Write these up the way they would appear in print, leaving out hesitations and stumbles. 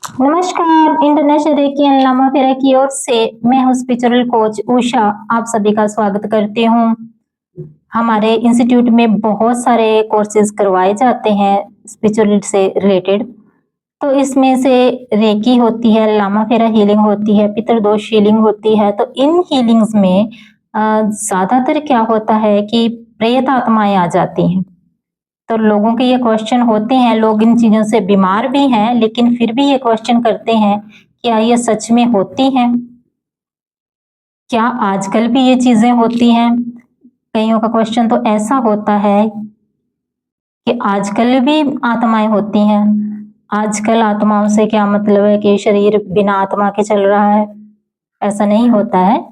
नमस्कार, international recce and Lama फेरा की ओर से मैं हूँ स्पिरिचुअल कोच उषा। आप सभी का स्वागत करती हूँ। हमारे इंस्टीट्यूट में बहुत सारे कोर्सेज करवाए जाते हैं स्पिरिचुअल से रिलेटेड। तो इसमें से रेकी होती है, लामा फेरा हीलिंग होती है, पितृदोष हीलिंग होती है। तो इन हीलिंग्स में ज्यादातर क्या होता है कि प्रेत आत्माएं आ जाती हैं। तो लोगों के ये क्वेश्चन होते हैं, लोग इन चीजों से बीमार भी हैं लेकिन फिर भी ये क्वेश्चन करते हैं, क्या ये सच में होती हैं? क्या आजकल भी ये चीजें होती हैं? कईयों का क्वेश्चन तो ऐसा होता है कि आजकल भी आत्माएं होती हैं। आजकल आत्माओं से क्या मतलब है कि शरीर बिना आत्मा के चल रहा है? ऐसा नहीं होता है।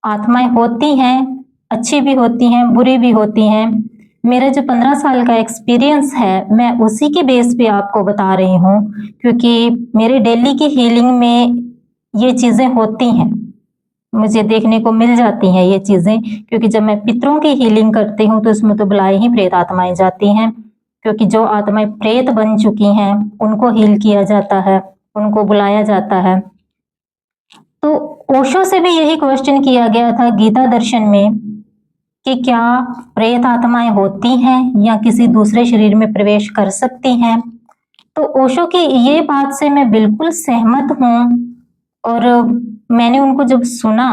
आत्माएं होती हैं, अच्छी भी होती हैं, बुरी भी होती हैं। मेरा जो 15 साल का एक्सपीरियंस है, मैं उसी के बेस पे आपको बता रही हूँ, क्योंकि मेरे डेली की हीलिंग में ये चीजें होती हैं, मुझे देखने को मिल जाती हैं ये चीजें। क्योंकि जब मैं पितरों की हीलिंग करती हूँ तो इसमें तो बुलाए ही प्रेत आत्माएं जाती हैं, क्योंकि जो आत्माएं प्रेत बन चुकी हैं उनको हील किया जाता है, उनको बुलाया जाता है। तो ओशो से भी यही क्वेश्चन किया गया था गीता दर्शन में कि क्या प्रेत आत्माएं होती हैं या किसी दूसरे शरीर में प्रवेश कर सकती हैं। तो ओशो की ये बात से मैं बिल्कुल सहमत हूँ। और मैंने उनको जब सुना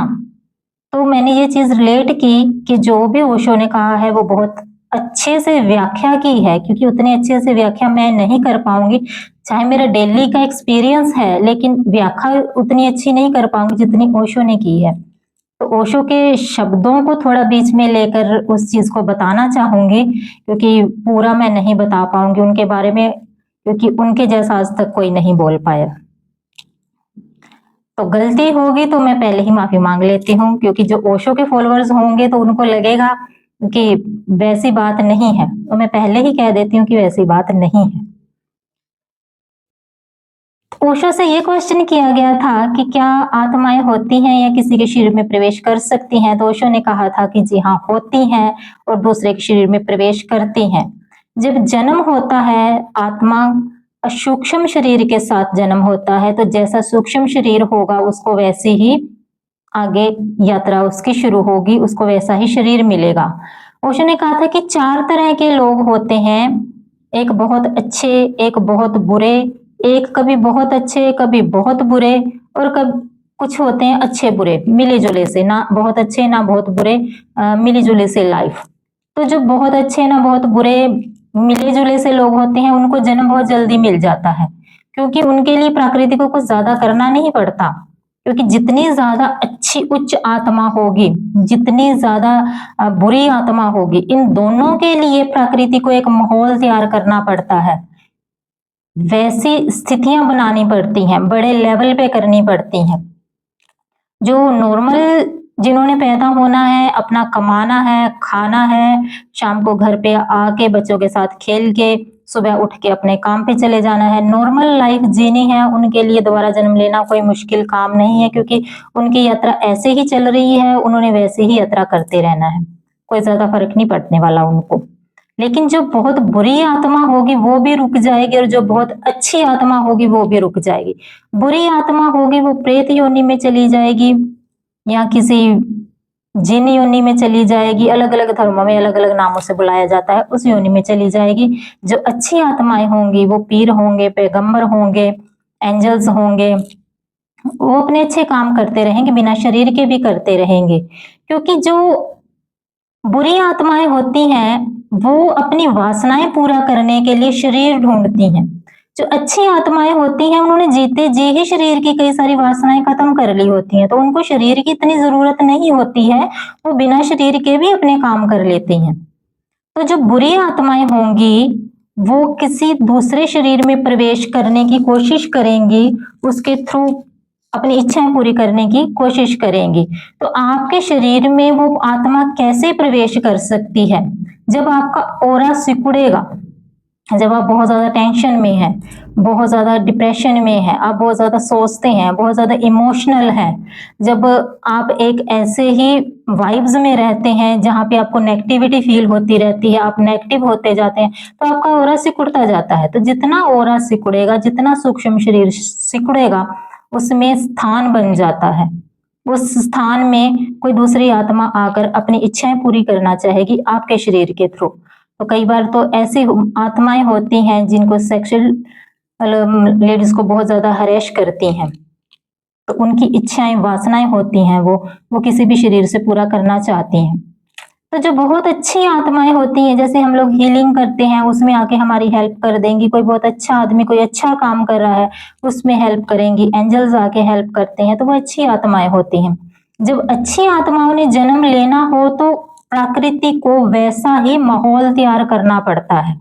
तो मैंने ये चीज रिलेट की कि जो भी ओशो ने कहा है वो बहुत अच्छे से व्याख्या की है, क्योंकि उतने अच्छे से व्याख्या मैं नहीं कर पाऊंगी। चाहे मेरा दिल्ली का एक्सपीरियंस है लेकिन व्याख्या उतनी अच्छी नहीं कर पाऊंगी जितनी ओशो ने की है। तो ओशो के शब्दों को थोड़ा बीच में लेकर उस चीज को बताना चाहूंगी, क्योंकि पूरा मैं नहीं बता पाऊंगी उनके बारे में, क्योंकि उनके जैसा आज तक कोई नहीं बोल पाया। तो गलती होगी तो मैं पहले ही माफी मांग लेती हूँ, क्योंकि जो ओशो के फॉलोअर्स होंगे तो उनको लगेगा कि वैसी बात नहीं है, तो मैं पहले ही कह देती हूँ कि वैसी बात नहीं है। ओशो से ये क्वेश्चन किया गया था कि क्या आत्माएं होती हैं या किसी के शरीर में प्रवेश कर सकती हैं। तो ओशो ने कहा था कि जी हाँ, होती हैं और दूसरे के शरीर में प्रवेश करती हैं। जब जन्म होता है आत्मा सूक्ष्म शरीर के साथ जन्म होता है, तो जैसा सूक्ष्म शरीर होगा उसको वैसे ही आगे यात्रा उसकी शुरू होगी, उसको वैसा ही शरीर मिलेगा। ओशो ने कहा था कि 4 तरह के लोग होते हैं, एक बहुत अच्छे, एक बहुत बुरे, एक कभी बहुत अच्छे कभी बहुत बुरे, और कब कुछ होते हैं अच्छे बुरे मिले जुले से, ना बहुत अच्छे ना बहुत बुरे, मिली जुले से लाइफ। तो जो बहुत अच्छे ना बहुत बुरे मिले जुले से लोग होते हैं उनको जन्म बहुत जल्दी मिल जाता है, क्योंकि उनके लिए प्रकृति को कुछ ज्यादा करना नहीं पड़ता। क्योंकि जितनी ज्यादा अच्छी उच्च आत्मा होगी, जितनी ज्यादा बुरी आत्मा होगी, इन दोनों के लिए प्रकृति को एक माहौल तैयार करना पड़ता है, वैसी स्थितियां बनानी पड़ती हैं, बड़े लेवल पे करनी पड़ती हैं। जो नॉर्मल जिन्होंने पैदा होना है, अपना कमाना है, खाना है, शाम को घर पे आके बच्चों के साथ खेल के सुबह उठ के अपने काम पे चले जाना है, नॉर्मल लाइफ जीनी है, उनके लिए दोबारा जन्म लेना कोई मुश्किल काम नहीं है, क्योंकि उनकी यात्रा ऐसे ही चल रही है, उन्होंने वैसे ही यात्रा करते रहना है, कोई ज्यादा फर्क नहीं पड़ने वाला उनको। लेकिन जो बहुत बुरी आत्मा होगी वो भी रुक जाएगी, और जो बहुत अच्छी आत्मा होगी वो भी रुक जाएगी। बुरी आत्मा होगी वो प्रेत योनि में चली जाएगी या किसी जिन योनि में चली जाएगी, अलग अलग धर्मों में अलग अलग नामों से बुलाया जाता है, उस योनि में चली जाएगी। जो अच्छी आत्माएं होंगी वो पीर होंगे, पैगंबर होंगे, एंजल्स होंगे, वो अपने अच्छे काम करते रहेंगे, बिना शरीर के भी करते रहेंगे। क्योंकि जो बुरी आत्माएं होती हैं वो अपनी वासनाएं पूरा करने के लिए शरीर ढूंढती हैं। जो अच्छी आत्माएं होती हैं उन्होंने जीते जी ही शरीर की कई सारी वासनाएं खत्म कर ली होती हैं, तो उनको शरीर की इतनी जरूरत नहीं होती है, वो बिना शरीर के भी अपने काम कर लेती हैं। तो जो बुरी आत्माएं होंगी वो किसी दूसरे शरीर में प्रवेश करने की कोशिश करेंगी, उसके थ्रू अपनी इच्छाएं पूरी करने की कोशिश करेंगी। तो आपके शरीर में वो आत्मा कैसे प्रवेश कर सकती है? जब आपका ऑरा सिकुड़ेगा, जब आप बहुत ज़्यादा टेंशन में हैं, बहुत ज़्यादा डिप्रेशन में हैं, आप बहुत ज़्यादा सोचते हैं, बहुत ज़्यादा इमोशनल हैं, जब आप एक ऐसे ही वाइब्स में रहते हैं जहाँ पे आपको नेगेटिविटी फील होती रहती है, आप नेगेटिव होते जाते हैं, तो आपका ऑरा सिकुड़ता जाता है। तो जितना ऑरा सिकुड़ेगा, जितना सूक्ष्म शरीर सिकुड़ेगा, उसमें स्थान बन जाता है। उस स्थान में कोई दूसरी आत्मा आकर अपनी इच्छाएं पूरी करना चाहेगी आपके शरीर के थ्रू। तो कई बार तो ऐसी आत्माएं होती हैं जिनको सेक्सुअल लेडीज को बहुत ज्यादा हरेश करती हैं, तो उनकी इच्छाएं वासनाएं होती हैं, वो किसी भी शरीर से पूरा करना चाहती हैं। तो जो बहुत अच्छी आत्माएं होती हैं, जैसे हम लोग हीलिंग करते हैं, उसमें आके हमारी हेल्प कर देंगी। कोई बहुत अच्छा आदमी कोई अच्छा काम कर रहा है, उसमें हेल्प करेंगी, एंजल्स आके हेल्प करते हैं, तो वो अच्छी आत्माएं होती हैं। जब अच्छी आत्माओं ने जन्म लेना हो तो प्रकृति को वैसा ही माहौल तैयार करना पड़ता है,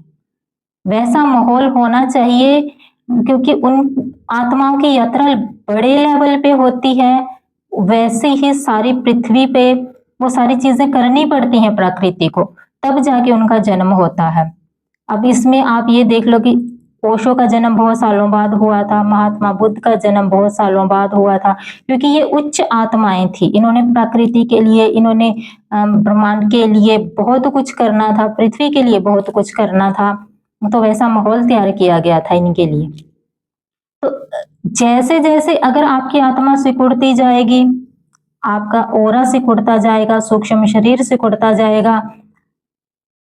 वैसा माहौल होना चाहिए, क्योंकि उन आत्माओं की यात्रा बड़े लेवल पे होती है। वैसे ही सारी पृथ्वी पे वो सारी चीजें करनी पड़ती हैं प्रकृति को, तब जाके उनका जन्म होता है। अब इसमें आप ये देख लो कि ओशो का जन्म बहुत सालों बाद हुआ था, महात्मा बुद्ध का जन्म बहुत सालों बाद हुआ था, क्योंकि ये उच्च आत्माएं थी। इन्होंने प्रकृति के लिए, इन्होंने ब्रह्मांड के लिए बहुत कुछ करना था, पृथ्वी के लिए बहुत कुछ करना था, तो वैसा माहौल तैयार किया गया था इनके लिए। तो जैसे जैसे अगर आपकी आत्मा सिकुड़ती जाएगी, आपका ऑरा सिकुड़ता जाएगा, सूक्ष्म शरीर सिकुड़ता जाएगा,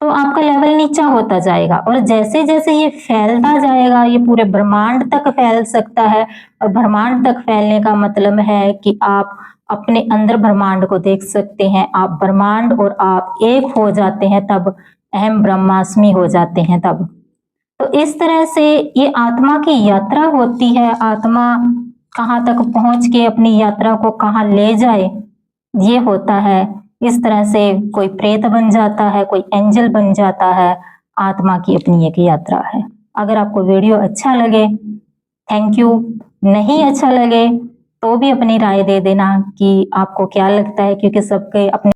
तो आपका लेवल नीचा होता जाएगा। और जैसे जैसे ये फैलता जाएगा, ये पूरे ब्रह्मांड तक फैल सकता है। और ब्रह्मांड तक फैलने का मतलब है कि आप अपने अंदर ब्रह्मांड को देख सकते हैं, आप ब्रह्मांड और आप एक हो जाते हैं, तब अहम ब्रह्मास्मि हो जाते हैं तब। तो इस तरह से ये आत्मा की यात्रा होती है। आत्मा कहाँ तक पहुंच के अपनी यात्रा को कहाँ ले जाए, ये होता है। इस तरह से कोई प्रेत बन जाता है, कोई एंजल बन जाता है, आत्मा की अपनी एक यात्रा है। अगर आपको वीडियो अच्छा लगे, थैंक यू। नहीं अच्छा लगे तो भी अपनी राय दे देना कि आपको क्या लगता है, क्योंकि सबके अपने